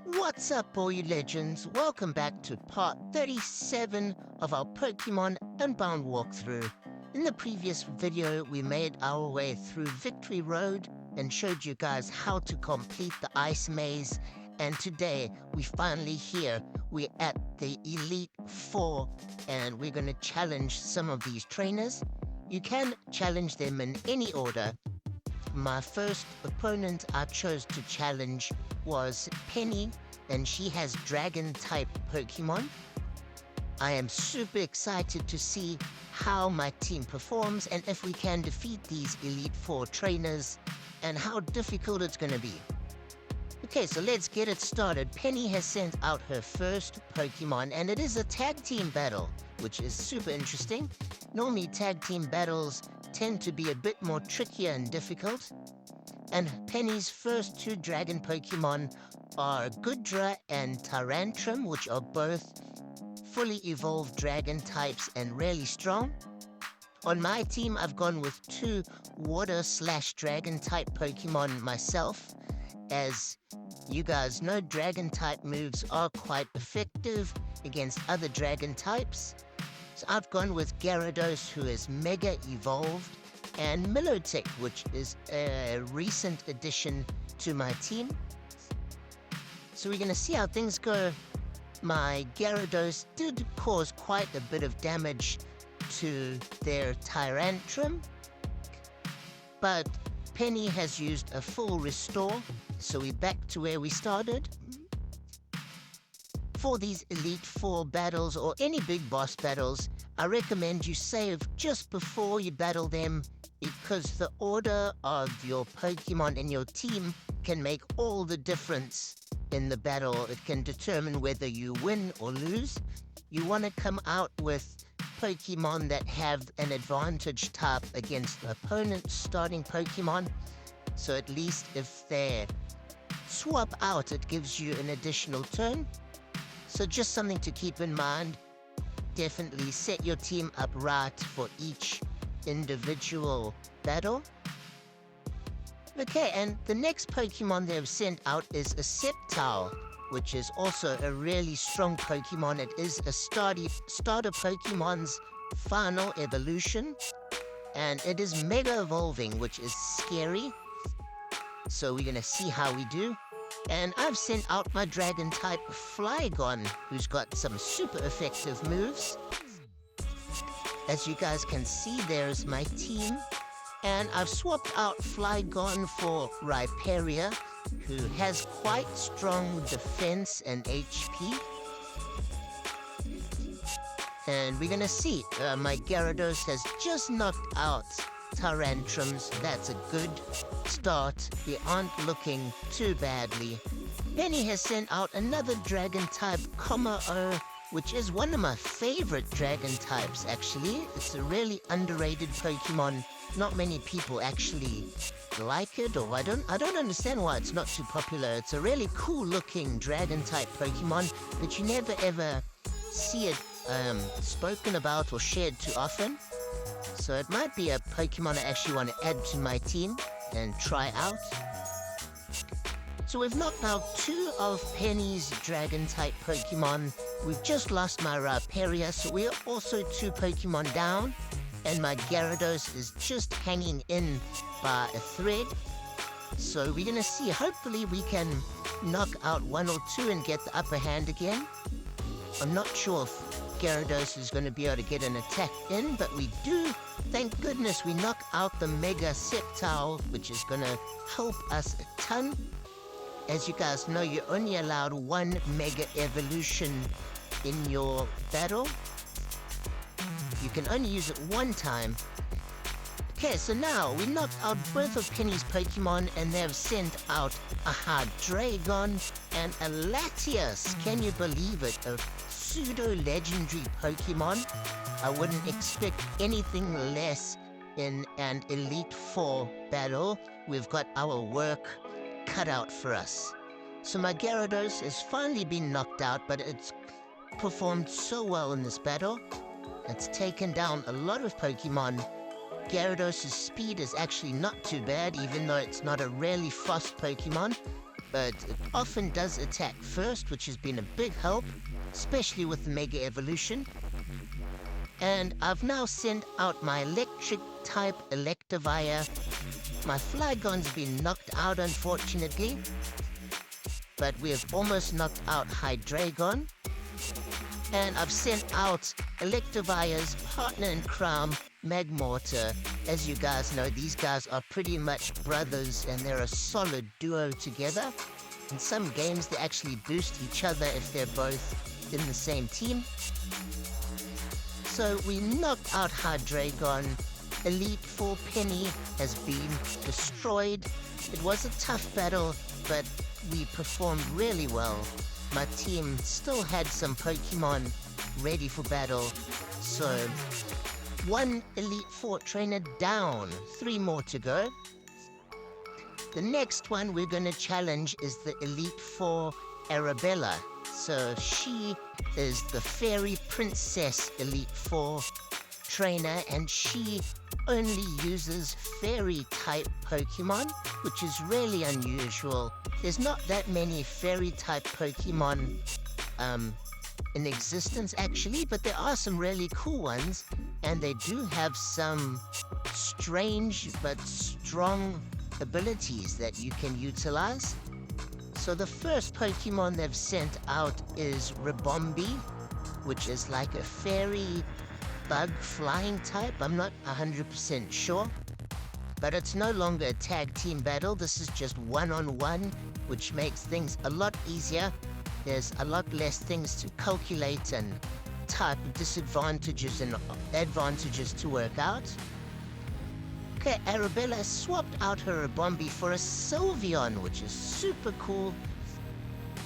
What's up, all you legends? Welcome back to part 37 of our Pokemon Unbound walkthrough. In the previous video, we made our way through Victory Road and showed you guys how to complete the Ice Maze. And today, we're finally here. We're at the Elite Four, and we're going to challenge some of these trainers. You can challenge them in any order. My first opponent I chose to challenge was Penny, and she has Dragon-type Pokemon. I am super excited to see how my team performs and if we can defeat these Elite Four trainers and how difficult it's going to be. Okay, so let's get it started. Penny has sent out her first Pokemon, and it is a tag team battle, which is super interesting. Normally, tag team battles tend to be a bit more trickier and difficult. And Penny's first two dragon Pokemon are Goodra and Tyrantrum, which are both fully evolved dragon types and really strong. On my team, I've gone with two water/dragon type Pokemon myself. As you guys know, dragon type moves are quite effective against other dragon types. So I've gone with Gyarados, who is mega evolved, and Milotic, which is a recent addition to my team. So we're going to see how things go. My Gyarados did cause quite a bit of damage to their Tyrantrum, but Penny has used a full restore, so we're back to where we started. For these Elite Four battles or any big boss battles, I recommend you save just before you battle them, because the order of your Pokemon in your team can make all the difference in the battle. It can determine whether you win or lose. You want to come out with Pokemon that have an advantage type against the opponent's starting Pokemon, so at least if they swap out, it gives you an additional turn. So just something to keep in mind. Definitely set your team up right for each individual battle. Okay, and the next Pokemon they've sent out is a Sceptile, which is also a really strong Pokemon. It is a starter Pokemon's final evolution, and it is mega evolving, which is scary. So we're gonna see how we do. And I've sent out my Dragon-type Flygon, who's got some super effective moves. As you guys can see, there's my team. And I've swapped out Flygon for Rhyperior, who has quite strong defense and HP. And we're gonna see, my Gyarados has just knocked out Tyrantrums. That's a good start. We aren't looking too badly. Penny has sent out another dragon type, Kommo-o, which is one of my favorite dragon types, actually. It's a really underrated Pokemon. Not many people actually like it, or I don't understand why it's not too popular. It's a really cool looking dragon type Pokemon, but you never ever see it spoken about or shared too often. So it might be a Pokemon I actually want to add to my team and try out. So we've knocked out two of Penny's dragon-type Pokemon. We've just lost my Rhyperior, so we're also two Pokemon down. And my Gyarados is just hanging in by a thread. So we're gonna see, hopefully we can knock out one or two and get the upper hand again. I'm not sure if Gyarados is going to be able to get an attack in, but we do. Thank goodness we knock out the Mega Sceptile, which is going to help us a ton. As you guys know, you're only allowed one Mega Evolution in your battle. You can only use it one time. Okay, so now we knocked out both of Penny's Pokemon, and they've sent out a Hydreigon and a Latias. Can you believe it? A pseudo-legendary Pokemon. I wouldn't expect anything less in an Elite Four battle. We've got our work cut out for us. So my Gyarados has finally been knocked out, but it's performed so well in this battle. It's taken down a lot of Pokemon. Gyarados' speed is actually not too bad, even though it's not a really fast Pokemon, but it often does attack first, which has been a big help, especially with the Mega Evolution. And I've now sent out my electric-type Electivire. My Flygon's been knocked out, unfortunately, but we have almost knocked out Hydreigon. And I've sent out Electivire's partner in crime, Magmortar. As you guys know, these guys are pretty much brothers, and they're a solid duo together. In some games, they actually boost each other if they're both in the same team. So we knocked out Hydreigon. Elite Four Penny has been destroyed. It was a tough battle, but we performed really well. My team still had some Pokemon ready for battle, so one Elite Four trainer down, 3 more to go. The next one we're going to challenge is the Elite Four Arabella. So she is the Fairy Princess Elite Four trainer, and she only uses Fairy-type Pokemon, which is really unusual. There's not that many Fairy-type Pokemon in existence, actually, but there are some really cool ones, and they do have some strange but strong abilities that you can utilize. So the first Pokemon they've sent out is Ribombee, which is like a fairy bug flying type. I'm not 100% sure, but it's no longer a tag team battle. This is just one-on-one, which makes things a lot easier. There's a lot less things to calculate and type disadvantages and advantages to work out. Okay, Arabella swapped out her Ribombee for a Sylveon, which is super cool.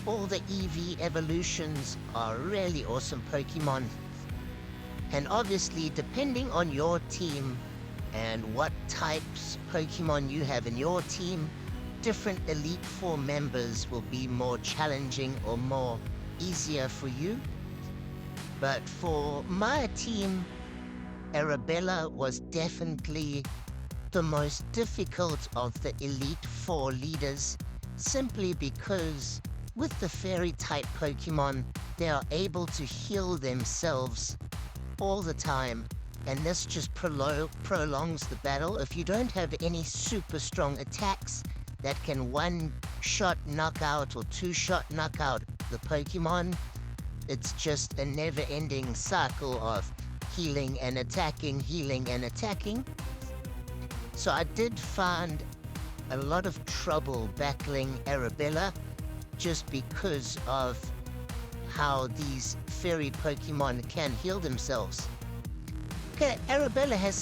All the EV evolutions are really awesome Pokemon. And obviously, depending on your team and what types Pokemon you have in your team, different Elite Four members will be more challenging or more easier for you. But for my team, Arabella was definitely the most difficult of the Elite Four leaders, simply because with the Fairy-type Pokemon, they are able to heal themselves all the time, and this just prolongs the battle. If you don't have any super strong attacks that can one-shot knockout or two-shot knockout the Pokemon, it's just a never-ending cycle of healing and attacking, healing and attacking. So I did find a lot of trouble battling Arabella just because of how these fairy Pokemon can heal themselves. Okay, Arabella has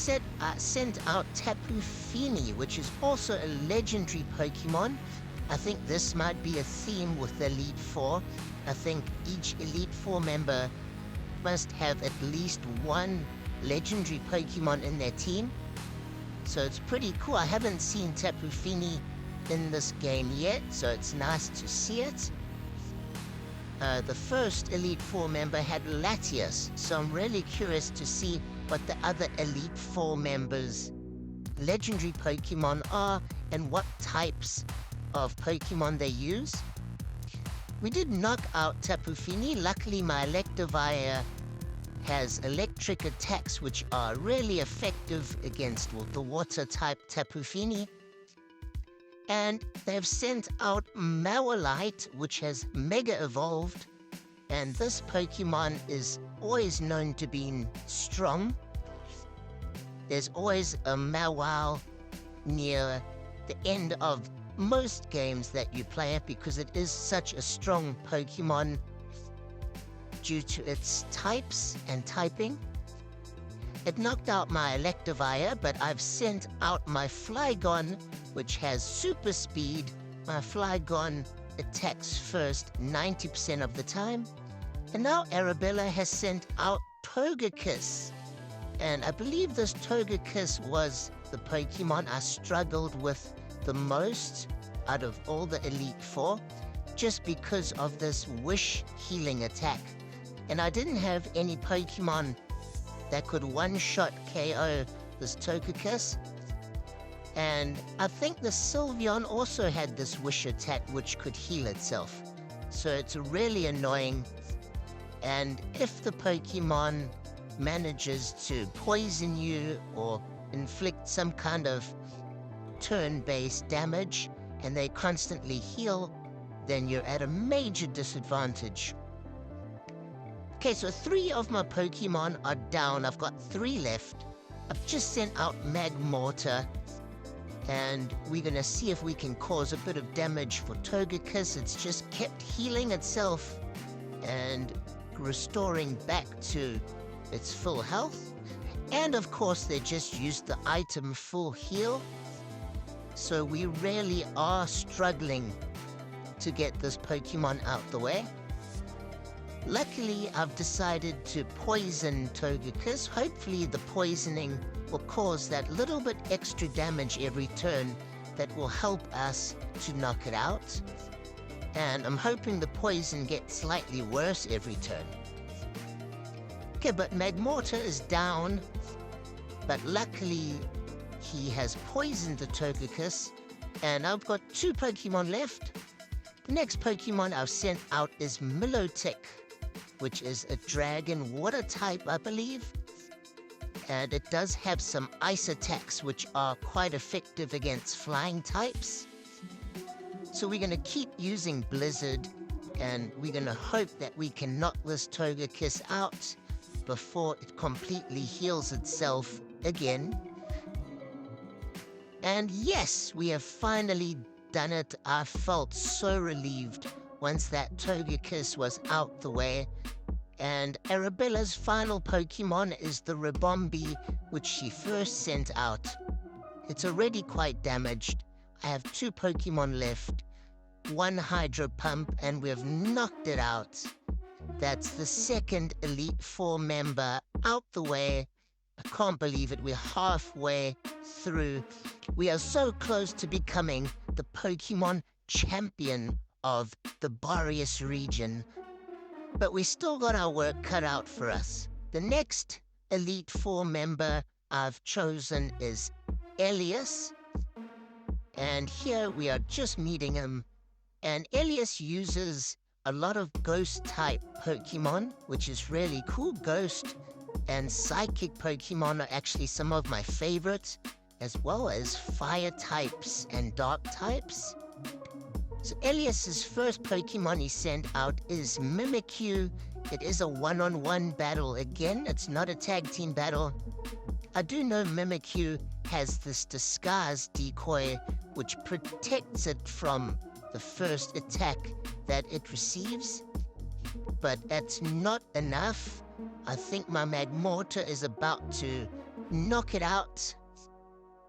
sent out Tapu Fini, which is also a legendary Pokemon. I think this might be a theme with the Elite Four. I think each Elite Four member must have at least one legendary Pokemon in their team. So it's pretty cool. I haven't seen Tapu Fini in this game yet, so it's nice to see it. The first Elite Four member had Latias, so I'm really curious to see what the other Elite Four members' legendary Pokemon are and what types of Pokemon they use. We did knock out Tapu Fini. Luckily, my Electivire has electric attacks which are really effective against the water-type Tapu Fini. And they've sent out Mawilite, which has Mega Evolved, and this Pokemon is always known to be strong. There's always a Mawile near the end of most games that you play it because it is such a strong Pokemon due to its types and typing. It knocked out my Electivire, but I've sent out my Flygon, which has super speed. My Flygon attacks first 90% of the time. And now Arabella has sent out Togekiss. And I believe this Togekiss was the Pokemon I struggled with the most out of all the Elite Four, just because of this wish healing attack. And I didn't have any Pokemon that could one-shot KO this Togekiss. And I think the Sylveon also had this Wish attack which could heal itself. So it's really annoying. And if the Pokemon manages to poison you or inflict some kind of turn-based damage and they constantly heal, then you're at a major disadvantage. Okay, so 3 of my Pokemon are down. I've got 3 left. I've just sent out Magmortar, and we're gonna see if we can cause a bit of damage for Togekiss. It's just kept healing itself and restoring back to its full health. And of course, they just used the item Full Heal. So we really are struggling to get this Pokemon out the way. Luckily, I've decided to poison Togekiss. Hopefully the poisoning will cause that little bit extra damage every turn that will help us to knock it out. And I'm hoping the poison gets slightly worse every turn. Okay, but Magmortar is down, but luckily he has poisoned the Togekiss, and I've got 2 Pokemon left. The next Pokemon I've sent out is Milotic, which is a dragon water type, I believe. And it does have some ice attacks which are quite effective against flying types. So we're going to keep using Blizzard, and we're going to hope that we can knock this Togekiss out before it completely heals itself again. And yes, we have finally done it. I felt so relieved once that Togekiss was out the way. And Arabella's final Pokemon is the Ribombee, which she first sent out. It's already quite damaged. I have 2 Pokemon left, 1 Hydro Pump, and we've knocked it out. That's the 2nd Elite Four member out the way. I can't believe it, we're halfway through. We are so close to becoming the Pokemon champion of the Borious region. But we still got our work cut out for us. The next Elite Four member I've chosen is Elias. And here we are just meeting him. And Elias uses a lot of Ghost-type Pokemon, which is really cool. Ghost and Psychic Pokemon are actually some of my favorites, as well as Fire types and Dark types. So Elias's first Pokemon he sent out is Mimikyu. It is a one-on-one battle. Again, it's not a tag team battle. I do know Mimikyu has this disguise decoy which protects it from the first attack that it receives. But that's not enough. I think my Magmortar is about to knock it out.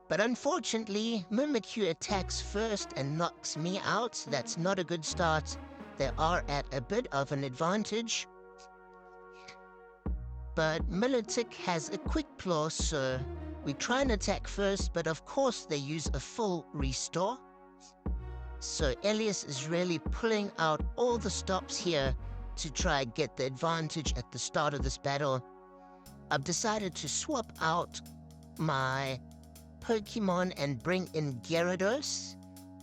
But unfortunately, Mimikyu attacks first and knocks me out. That's not a good start. They are at a bit of an advantage. But Milotic has a Quick Claw, so we try and attack first, but of course they use a full restore. So Elias is really pulling out all the stops here to try and get the advantage at the start of this battle. I've decided to swap out my Pokemon and bring in Gyarados,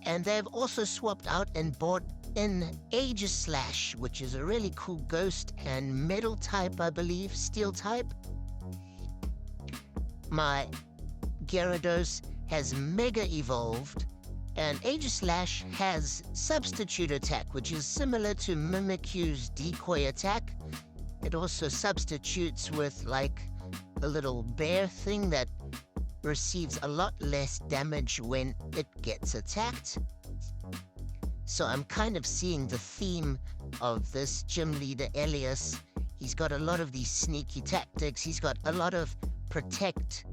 and they've also swapped out and brought in Aegislash, which is a really cool Ghost and Metal type, I believe, Steel type. My Gyarados has Mega Evolved, and Aegislash has Substitute Attack, which is similar to Mimikyu's Decoy Attack. It also substitutes with like a little bear thing that receives a lot less damage when it gets attacked. So I'm kind of seeing the theme of this gym leader Elias. He's got a lot of these sneaky tactics. He's got a lot of protect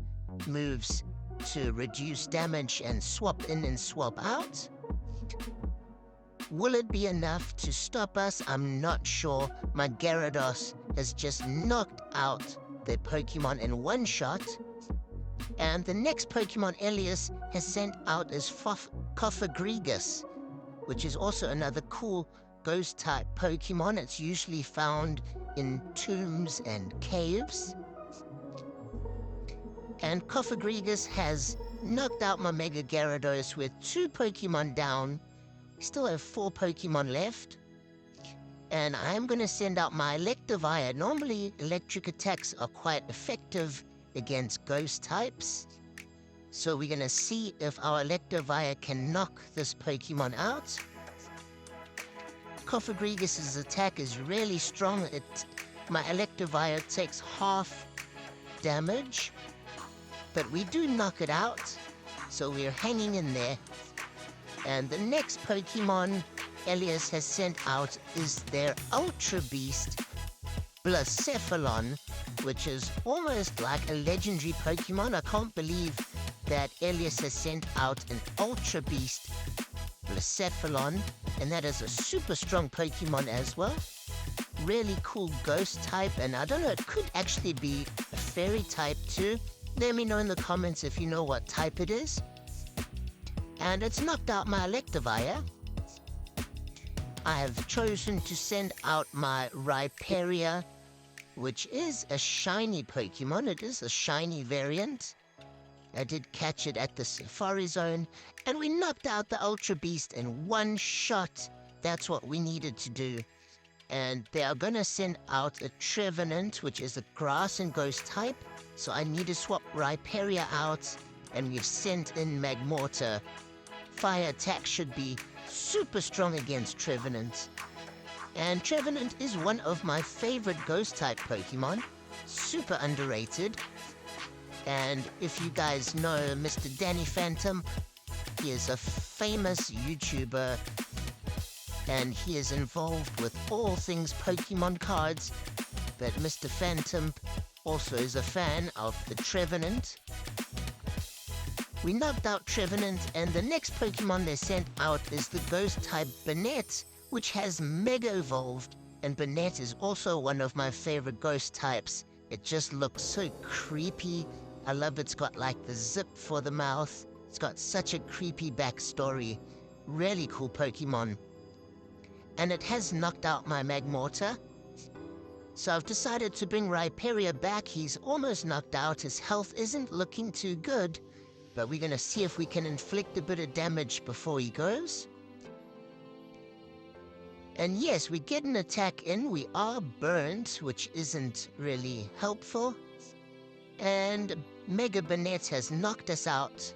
moves to reduce damage and swap in and swap out. Will it be enough to stop us? I'm not sure. My Gyarados has just knocked out the Pokemon in one shot. And the next Pokemon Elias has sent out is Cofagrigus, which is also another cool Ghost-type Pokemon. It's usually found in tombs and caves. And Cofagrigus has knocked out my Mega Gyarados with 2 Pokemon down. Still have 4 Pokemon left. And I'm going to send out my Electivire. Normally, electric attacks are quite effective against ghost types. So we're going to see if our Electivire can knock this Pokemon out. Cofagrigus' attack is really strong. My Electivire takes half damage. But we do knock it out. So we're hanging in there. And the next Pokemon Elias has sent out is their Ultra Beast, Blacephalon, which is almost like a legendary Pokemon. I can't believe that Elias has sent out an Ultra Beast, Blacephalon, and that is a super strong Pokemon as well. Really cool ghost type, and I don't know, it could actually be a fairy type too. Let me know in the comments if you know what type it is. And it's knocked out my Electivire. I have chosen to send out my Rhyperior, which is a shiny Pokemon. It is a shiny variant. I did catch it at the Safari Zone, and we knocked out the Ultra Beast in one shot. That's what we needed to do. And they are going to send out a Trevenant, which is a grass and ghost type. So I need to swap Rhyperior out, and we've sent in Magmortar. Fire attack should be super strong against Trevenant. And Trevenant is one of my favorite ghost-type Pokemon. Super underrated. And if you guys know Mr. Danny Phantom, he is a famous YouTuber. And he is involved with all things Pokemon cards. But Mr. Phantom also is a fan of the Trevenant. We knocked out Trevenant, and the next Pokemon they sent out is the Ghost-type Banette, which has Mega Evolved, and Banette is also one of my favorite Ghost types. It just looks so creepy. I love it's got like the zip for the mouth. It's got such a creepy backstory. Really cool Pokemon. And it has knocked out my Magmortar. So I've decided to bring Rhyperior back. He's almost knocked out. His health isn't looking too good. But we're going to see if we can inflict a bit of damage before he goes. And yes, we get an attack in. We are burned, which isn't really helpful. And Mega Banette has knocked us out.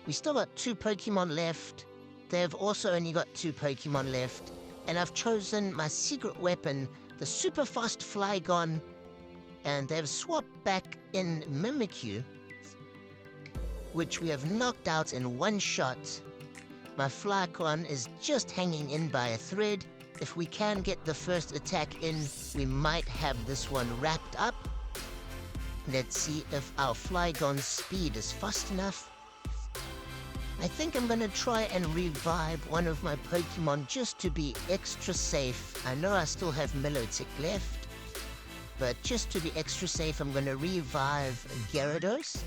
We still got 2 Pokemon left. They've also only got 2 Pokemon left. And I've chosen my secret weapon, the super fast Flygon. And they've swapped back in Mimikyu, which we have knocked out in one shot. My Flygon is just hanging in by a thread. If we can get the first attack in, we might have this one wrapped up. Let's see if our Flygon's speed is fast enough. I think I'm gonna try and revive one of my Pokemon just to be extra safe. I know I still have Milotic left, but just to be extra safe, I'm gonna revive Gyarados.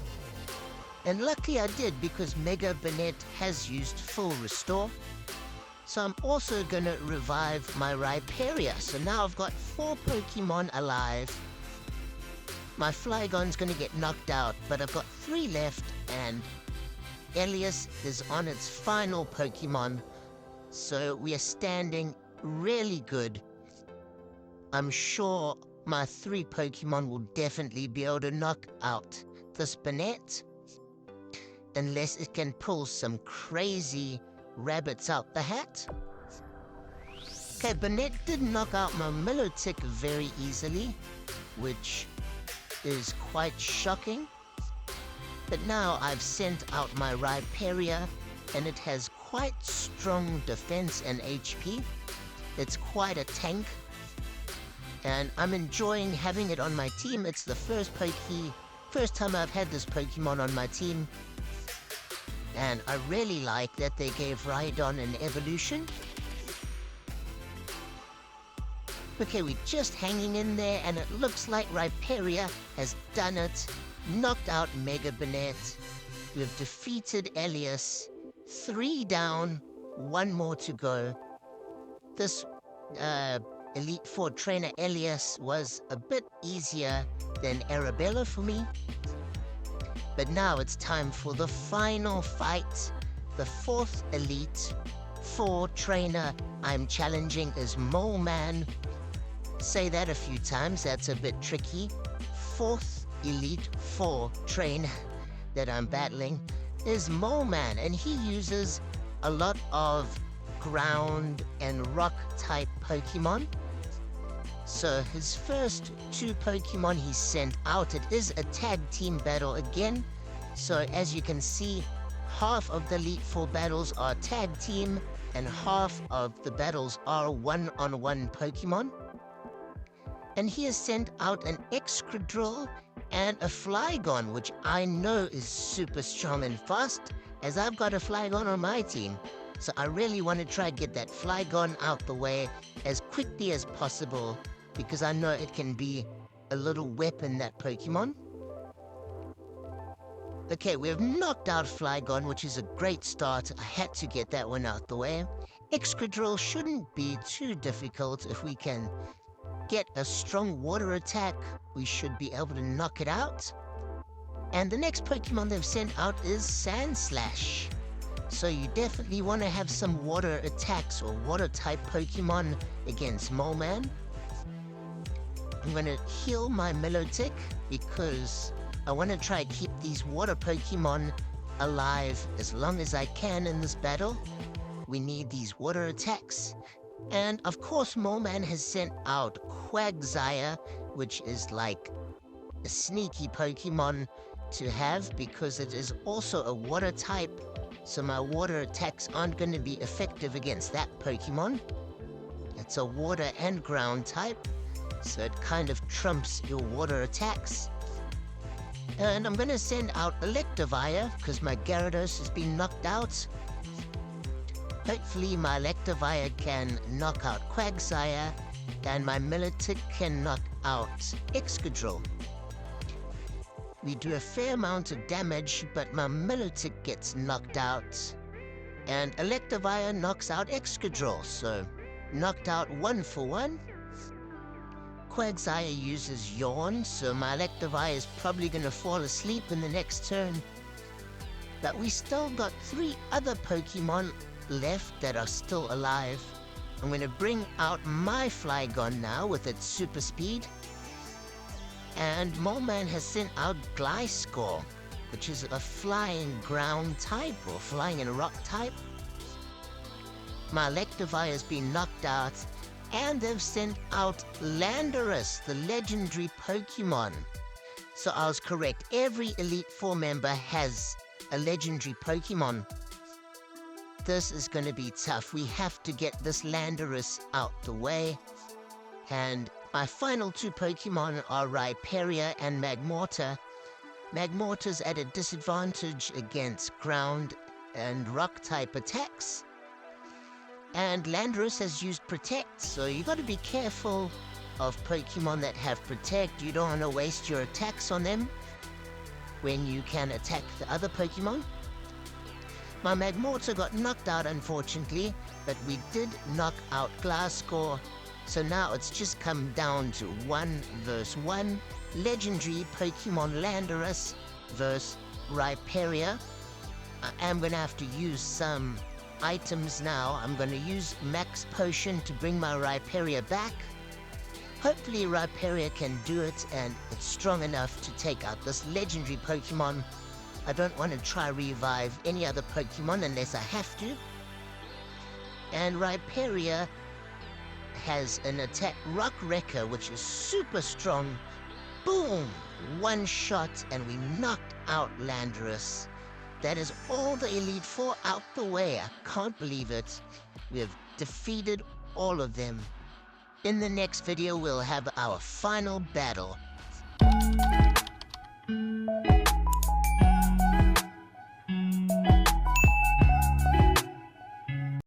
And luckily I did, because Mega Banette has used full restore. So I'm also gonna revive my Rhyperior. So now I've got 4 Pokemon alive. My Flygon's gonna get knocked out, but I've got 3 left, and Elias is on its final Pokemon. So we are standing really good. I'm sure my 3 Pokemon will definitely be able to knock out this Banette, unless it can pull some crazy rabbits out the hat. Okay, Banette did knock out my Milotic very easily, which is quite shocking. But now I've sent out my Rhyperior, and it has quite strong defense and HP. It's quite a tank, and I'm enjoying having it on my team. It's the first time I've had this Pokemon on my team. And I really like that they gave Rhydon an evolution. Okay, we're just hanging in there, and it looks like Rhyperior has done it. Knocked out Mega Banette. We've defeated Elias. 3 down, 1 more to go. This Elite Four trainer Elias was a bit easier than Arabella for me. But now it's time for the final fight. The 4th Elite 4 trainer I'm challenging is Moleman. Say that a few times, that's a bit tricky. 4th Elite 4 trainer that I'm battling is Moleman, and he uses a lot of ground and rock type Pokemon. So his first 2 Pokemon he sent out, it is a tag team battle again. So as you can see, half of the Elite 4 battles are tag team and half of the battles are one-on-one Pokemon. And he has sent out an Excadrill and a Flygon, which I know is super strong and fast, as I've got a Flygon on my team. So I really want to try to get that Flygon out the way as quickly as possible, because I know it can be a little weapon, that Pokemon. Okay, we have knocked out Flygon, which is a great start. I had to get that one out the way. Excadrill shouldn't be too difficult. If we can get a strong water attack, we should be able to knock it out. And the next Pokemon they've sent out is Sandslash. So you definitely want to have some water attacks or water type Pokemon against Moleman. I'm going to heal my Milotic because I want to try to keep these water Pokemon alive as long as I can in this battle. We need these water attacks. And of course, Moleman has sent out Quagsire, which is like a sneaky Pokemon to have because it is also a water type. So my water attacks aren't going to be effective against that Pokemon. It's a water and ground type, so it kind of trumps your water attacks. And I'm going to send out Electivire because my Gyarados has been knocked out. Hopefully my Electivire can knock out Quagsire, and my Milotic can knock out Excadrill. We do a fair amount of damage, but my Milotic gets knocked out. And Electivire knocks out Excadrill, so knocked out 1 for 1. Quagsire uses Yawn, so my Electivire is probably going to fall asleep in the next turn. But we still got 3 other Pokemon left that are still alive. I'm going to bring out my Flygon now with its super speed. And Moleman has sent out Gliscor, which is a flying ground type or flying and rock type. My Electivire has been knocked out, and they've sent out Landorus, the legendary Pokemon. So I was correct, every Elite 4 member has a legendary Pokemon. This is going to be tough. We have to get this Landorus out the way. And my final 2 Pokemon are Rhyperior and Magmortar. Magmortar's at a disadvantage against ground and rock type attacks. And Landorus has used Protect, so you got to be careful of Pokemon that have Protect. You don't want to waste your attacks on them when you can attack the other Pokemon. My Magmortar got knocked out, unfortunately, but we did knock out Gliscor, so now it's just come down to 1 versus 1. Legendary Pokemon Landorus versus Rhyperior. I am going to have to use some items now. I'm going to use Max Potion to bring my Rhyperior back. Hopefully Rhyperior can do it, and it's strong enough to take out this legendary Pokemon. I don't want to try revive any other Pokemon unless I have to. And Rhyperior has an attack Rock Wrecker, which is super strong. Boom! 1 shot, and we knocked out Landorus. That is all the Elite 4 out the way. I can't believe it. We have defeated all of them. In the next video, we'll have our final battle.